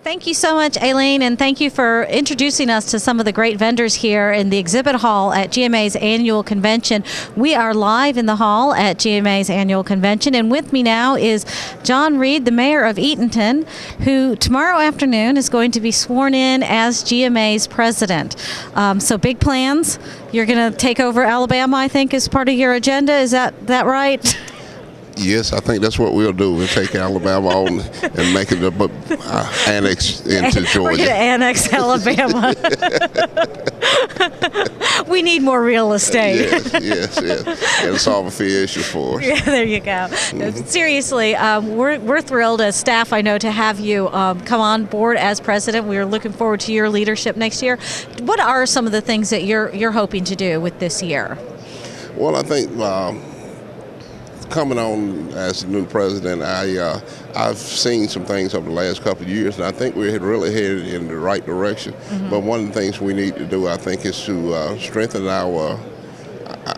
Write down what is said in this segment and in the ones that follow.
Thank you so much, Aileen, and thank you for introducing us to some of the great vendors here in the exhibit hall at GMA's annual convention. We are live in the hall at GMA's annual convention, and with me now is John Reed, the mayor of Eatonton, who tomorrow afternoon is going to be sworn in as GMA's president. So big plans. You're going to take over Alabama, I think, as part of your agenda. Is that right? Yes, I think that's what we'll do. We'll take Alabama on and make it annex into Georgia. We're going to annex Alabama. We need more real estate. Yes. And solve a few issues for us. Yeah, there you go. Seriously, we're thrilled as staff, I know, to have you come on board as president. We're looking forward to your leadership next year. What are some of the things that you're hoping to do with this year? Well, I think coming on as the new president, I've seen some things over the last couple of years, and I think we're really headed in the right direction. But one of the things we need to do, I think, is to strengthen our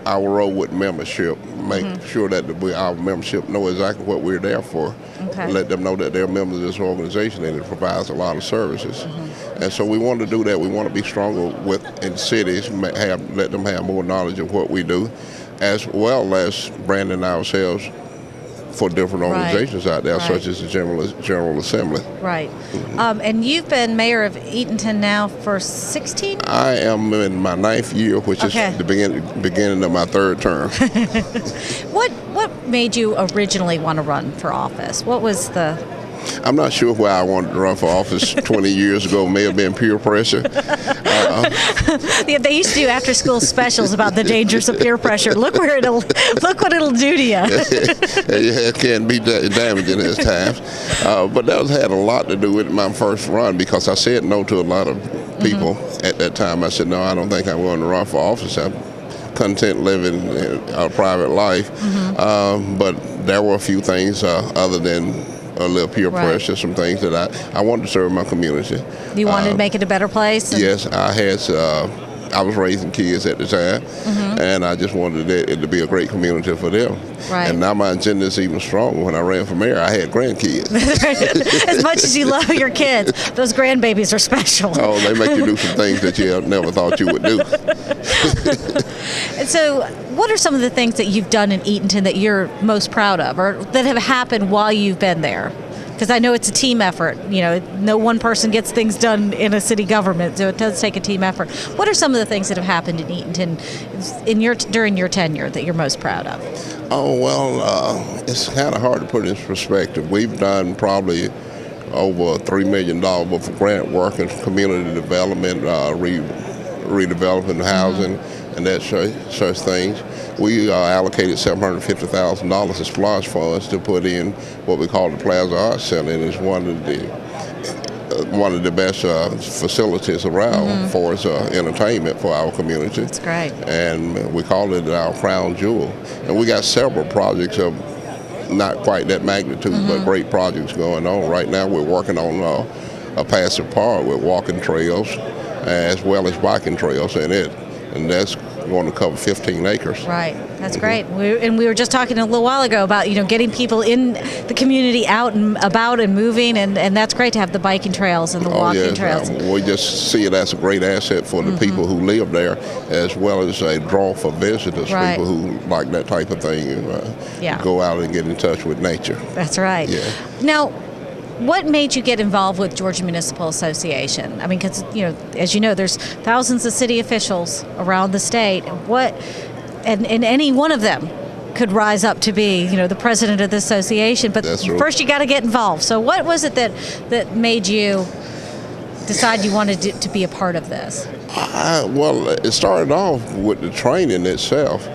role with membership, make sure that our membership know exactly what we're there for. Let them know that they're members of this organization and it provides a lot of services. And so we want to do that. We want to be stronger in cities, let them have more knowledge of what we do, as well as branding ourselves for different organizations out there, such as the General Assembly. Right. And you've been mayor of Eatonton now for 16? I am in my 9th year, which is the beginning of my 3rd term. What made you originally want to run for office? What was the... I'm not sure why I wanted to run for office 20 years ago. May have been peer pressure. Yeah, they used to do after-school specials about the dangers of peer pressure. Look what it'll do to you. It can be damaging at times. But that had a lot to do with my first run, because I said no to a lot of people at that time. I said, no, I don't think I'm going to run for office. I'm content living a private life. But there were a few things other than a little peer pressure, some things that I wanted to serve my community. You wanted to make it a better place? Yes, I was raising kids at the time, and I just wanted it to be a great community for them. And now my agenda is even stronger. When I ran for mayor, I had grandkids. As much as you love your kids, those grandbabies are special. Oh, they make you do some things that you never thought you would do. And so, what are some of the things that you've done in Eatonton that you're most proud of, or that have happened while you've been there? Because I know it's a team effort. You know, no one person gets things done in a city government, so it does take a team effort. What are some of the things that have happened in Eatonton during your tenure that you're most proud of? Oh, well, it's kind of hard to put it in perspective. We've done probably over $3 million worth of grant work in community development, redeveloping housing, and that such things. We allocated $750,000 as splash funds to put in what we call the Plaza Arts Center, and it's one of the best facilities around for its entertainment for our community. That's great. And we call it our crown jewel. And we got several projects of not quite that magnitude, but great projects going on. Right now we're working on a passive park with walking trails as well as biking trails in it. And that's going to cover 15 acres. Right, that's great. We were just talking a little while ago about getting people in the community out and about and moving, and that's great to have the biking trails and the walking trails. We just see it as a great asset for the people who live there, as well as a draw for visitors, people who like that type of thing, go out and get in touch with nature. That's right. Yeah. Now, what made you get involved with Georgia Municipal Association? I mean, because, as you know, there's thousands of city officials around the state. And any one of them could rise up to be, the president of the association. But first you got to get involved. So what was it that made you decide you wanted to be a part of this? Well, it started off with the training itself,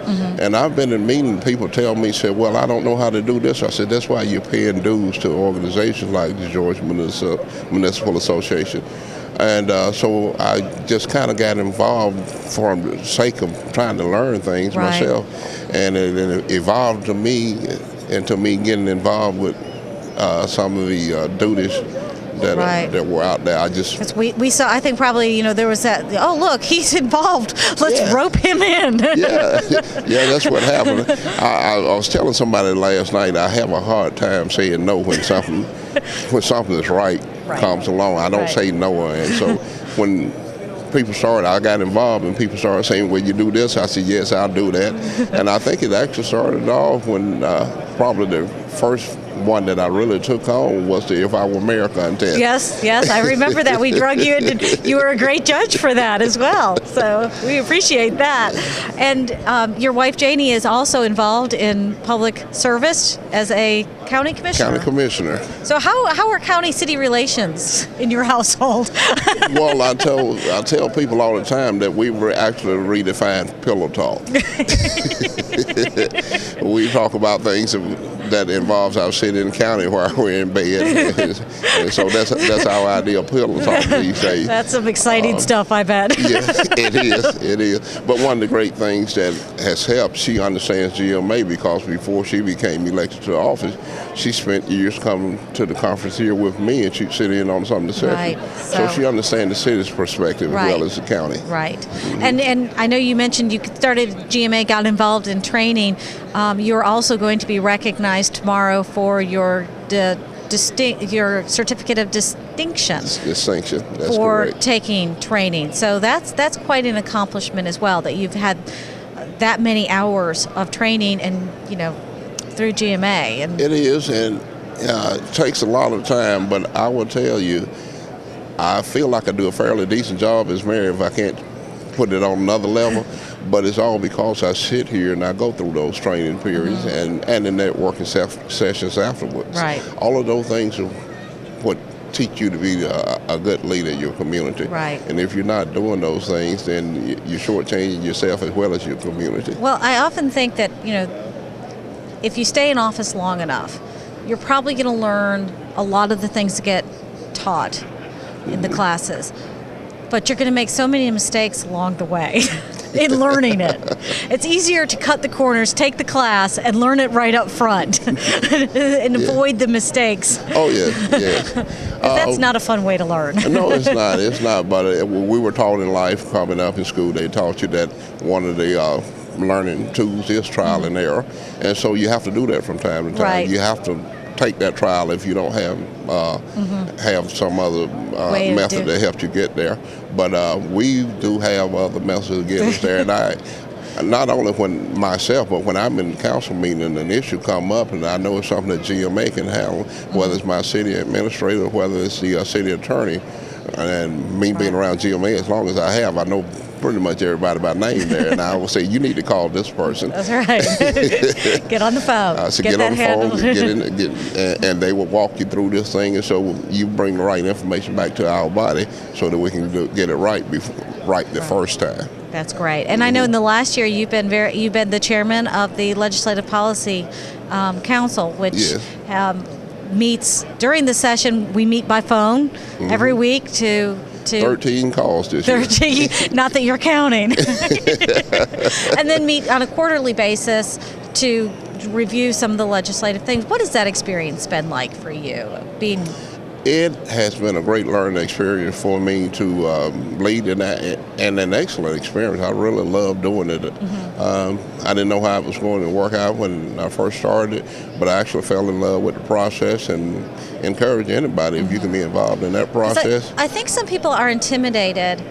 and I've been in meetings, people tell me, well, I don't know how to do this. I said, that's why you're paying dues to organizations like the Georgia Municipal Association. And so I just kind of got involved for the sake of trying to learn things myself, and it evolved into me getting involved with some of the duties that were out there. We saw, I think probably, there was that, oh, look, he's involved. Let's rope him in. Yeah, that's what happened. I was telling somebody last night, I have a hard time saying no when something when something that's right comes along, I don't say no. And so when people started, I got involved, and people started saying, "Will you do this?" I said, "Yes, I'll do that." And I think it actually started off when probably the first one that I really took on was the If I Were Mayor contest. Yes, I remember that. We drug you into, you were a great judge for that as well. So we appreciate that. And your wife Janie is also involved in public service as a county commissioner. County commissioner. So how are county-city relations in your household? Well, I tell people all the time that we were actually redefined pillow talk. We talk about things that involves our city and county while we're in bed, and so that's our idea of pillow talk these days. That's some exciting stuff, I bet. Yeah, it is. But one of the great things that has helped, she understands GMA because before she became elected to office, she spent years coming to the conference here with me, and she'd sit in on some of the sessions. Right. So she understands the city's perspective as well as the county. Right. Mm-hmm. And I know you mentioned you started GMA, got involved in training. You're also going to be recognized tomorrow for your certificate of distinction. Distinction. That's for correct. Taking training. So that's quite an accomplishment as well, that you've had that many hours of training and through GMA. And it is, and it takes a lot of time, but I will tell you, I feel like I do a fairly decent job as mayor if I can't put it on another level, but it's all because I sit here and I go through those training periods and the networking sessions afterwards. Right. All of those things are what teach you to be a good leader in your community. Right. And if you're not doing those things, then you're shortchanging yourself as well as your community. Well, I often think that, if you stay in office long enough, you're probably going to learn a lot of the things that get taught in the classes. But you're going to make so many mistakes along the way in learning it. It's easier to cut the corners, take the class, and learn it right up front and avoid the mistakes. Oh, yeah. That's not a fun way to learn. No, it's not. It's not. But we were taught in life, coming up in school, they taught you that one of the learning tools is trial and error. And so you have to do that from time to time. Right. You have to take that trial if you don't have some other method that helps you get there. But we do have other methods to get us there. And I, not only when myself, but when I'm in council meeting and an issue come up and I know it's something that GMA can handle, whether it's my city administrator, whether it's the city attorney, and me being around GMA as long as I have, I know pretty much everybody by name there, and I will say, you need to call this person. That's right. Get on the phone. I said, get on the phone, and they will walk you through this thing, and so you bring the right information back to our body so that we can get it right the first time. That's great. And I know in the last year you've been the chairman of the Legislative Policy Council, which meets during the session. We meet by phone every week to 13 calls this year. 13, not that you're counting. And then meet on a quarterly basis to review some of the legislative things. What has that experience been like for you? It has been a great learning experience for me to lead in that, and an excellent experience. I really love doing it. I didn't know how it was going to work out when I first started, but I actually fell in love with the process and encourage anybody if you can be involved in that process. I think some people are intimidated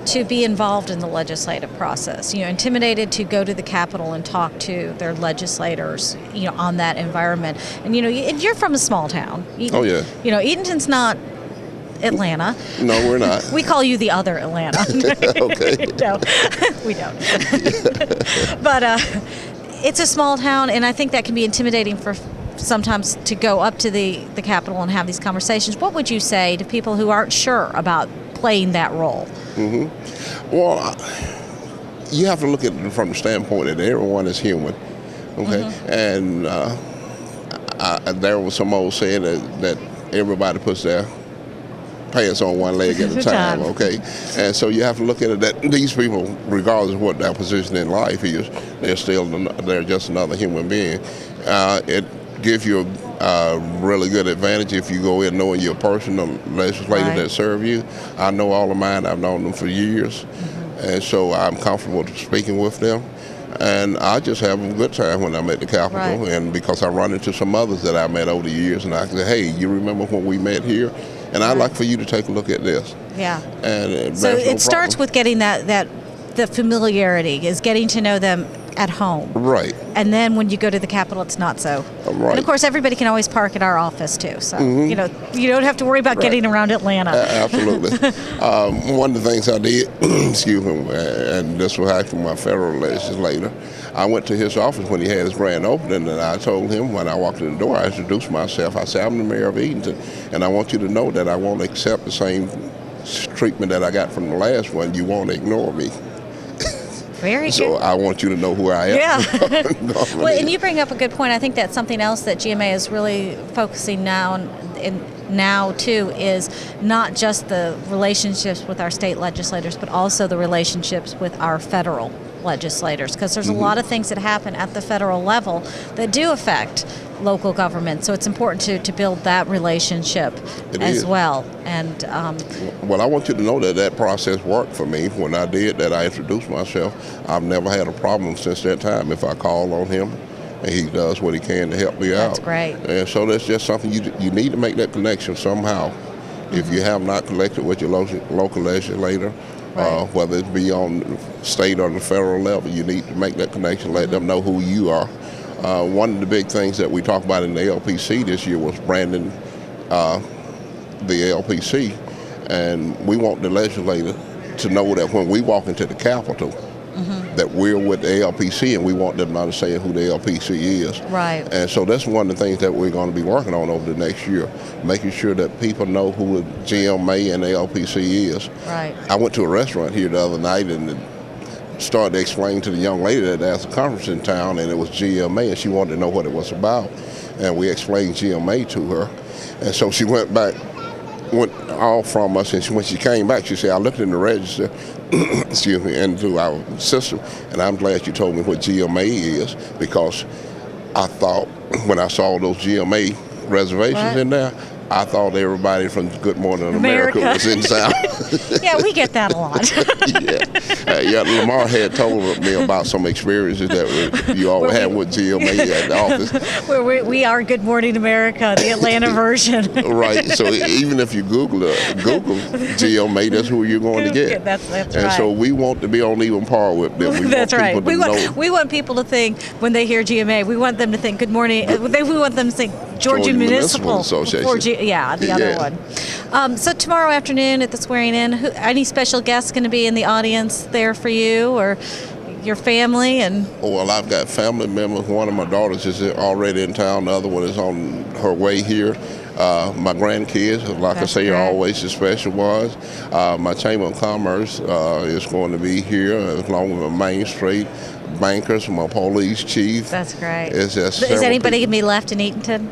to be involved in the legislative process, intimidated to go to the Capitol and talk to their legislators, on that environment. And, you're from a small town. Oh, yeah. Eatonton's not Atlanta. No, we're not. We call you the other Atlanta. Okay. No, we don't. But it's a small town, and I think that can be intimidating for sometimes to go up to the Capitol and have these conversations. What would you say to people who aren't sure about playing that role? Well, you have to look at it from the standpoint that everyone is human, okay? And there was some old saying that everybody puts their pants on one leg at a time, okay? And so you have to look at it that these people, regardless of what their position in life is, they're just another human being. It gives you a really good advantage if you go in knowing your personal legislator that serve you. I know all of mine. I've known them for years, and so I'm comfortable speaking with them. And I just have a good time when I'm at the Capitol, Right. and because I run into some others that I met over the years, and I say, hey, you remember when we met here? And I'd like for you to take a look at this. Yeah. And So there's no it starts problem. with getting the familiarity, is getting to know them at home. Right. And then when you go to the Capitol, it's not so. Right. And of course, everybody can always park at our office too. So, you know, you don't have to worry about getting around Atlanta. Absolutely. One of the things I did, excuse me, and this was actually my federal legislator, I went to his office when he had his grand opening, and I told him when I walked in the door, I introduced myself. I said, I'm the mayor of Edenton, and I want you to know that I won't accept the same treatment that I got from the last one. You won't ignore me. Very So good. I want you to know who I am. Yeah. Well, and you bring up a good point. I think that's something else that GMA is really focusing now too, is not just the relationships with our state legislators, but also the relationships with our federal legislators, because there's a lot of things that happen at the federal level that do affect local government. So it's important to build that relationship as well. And well, I want you to know that that process worked for me. When I did that, I introduced myself. I've never had a problem since that time. If I call on him, and he does what he can to help me out. That's great. And so that's just something you need to make that connection somehow. If you have not connected with your local legislator, whether it be on state or the federal level, you need to make that connection, let them know who you are. One of the big things that we talked about in the LPC this year was branding the LPC, and we want the legislator to know that when we walk into the Capitol, that we're with the LPC, and we want them to understand who the LPC is. Right. And so that's one of the things that we're going to be working on over the next year, making sure that people know who the GMA and the LPC is. Right. I went to a restaurant here the other night and started to explain to the young lady that there's a conference in town, and it was GMA, and she wanted to know what it was about. And we explained GMA to her. And so she went off from us, and when she came back, she said, I looked in the register, excuse me, into our system, and I'm glad you told me what GMA is, because I thought when I saw those GMA reservations in there, I thought everybody from Good Morning America was in town. Yeah, we get that a lot. Yeah, Lamar had told me about some experiences that you all had with GMA at the office. Where we are Good Morning America, the Atlanta version. Right. So even if you Google GMA, that's who you're going to get. That's and right. so we want to be on even par with them. We That's want right. people to We want people to think, when they hear GMA, we want them to think Good Morning. We want them to think Georgia Municipal Association. The other one. So tomorrow afternoon at the swearing in, any special guests going to be in the audience there for you or your family? And well, I've got family members. One of my daughters is already in town. The other one is on her way here. My grandkids, like I say, are always the special ones. My Chamber of Commerce is going to be here, along with my Main Street bankers, my police chief. That's great. Is anybody going to be left in Edenton?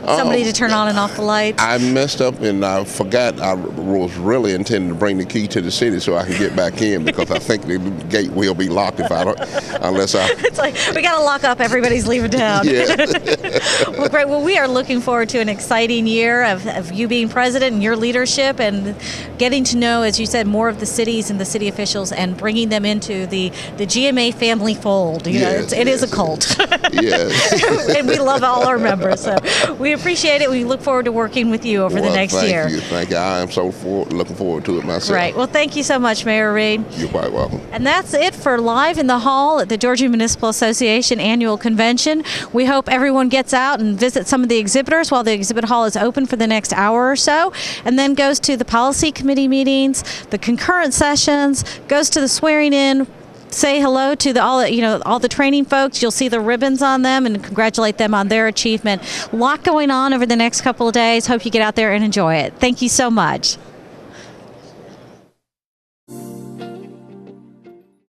Somebody to turn on and off the lights? I messed up and I forgot. I was really intending to bring the key to the city so I can get back in, because I think the gate will be locked if I don't, unless I... It's like, we got to lock up, everybody's leaving town. Yeah. Well, great. Well, we are looking forward to an exciting year of you being president and your leadership, and getting to know, as you said, more of the cities and the city officials, and bringing them into the GMA family fold. You know, it is a cult. Yes. And we love all our members. So we appreciate it. We look forward to working with you over the next year. Thank you. I am so looking forward to it myself. Right. Well, thank you so much, Mayor Reed. You're quite welcome. And that's it for Live in the Hall at the Georgia Municipal Association Annual Convention. We hope everyone gets out and visits some of the exhibitors while the exhibit hall is open for the next hour or so, and then goes to the policy committee meetings, the concurrent sessions, goes to the swearing in. Say hello to all the training folks. You'll see the ribbons on them and congratulate them on their achievement. A lot going on over the next couple of days. Hope you get out there and enjoy it. Thank you so much.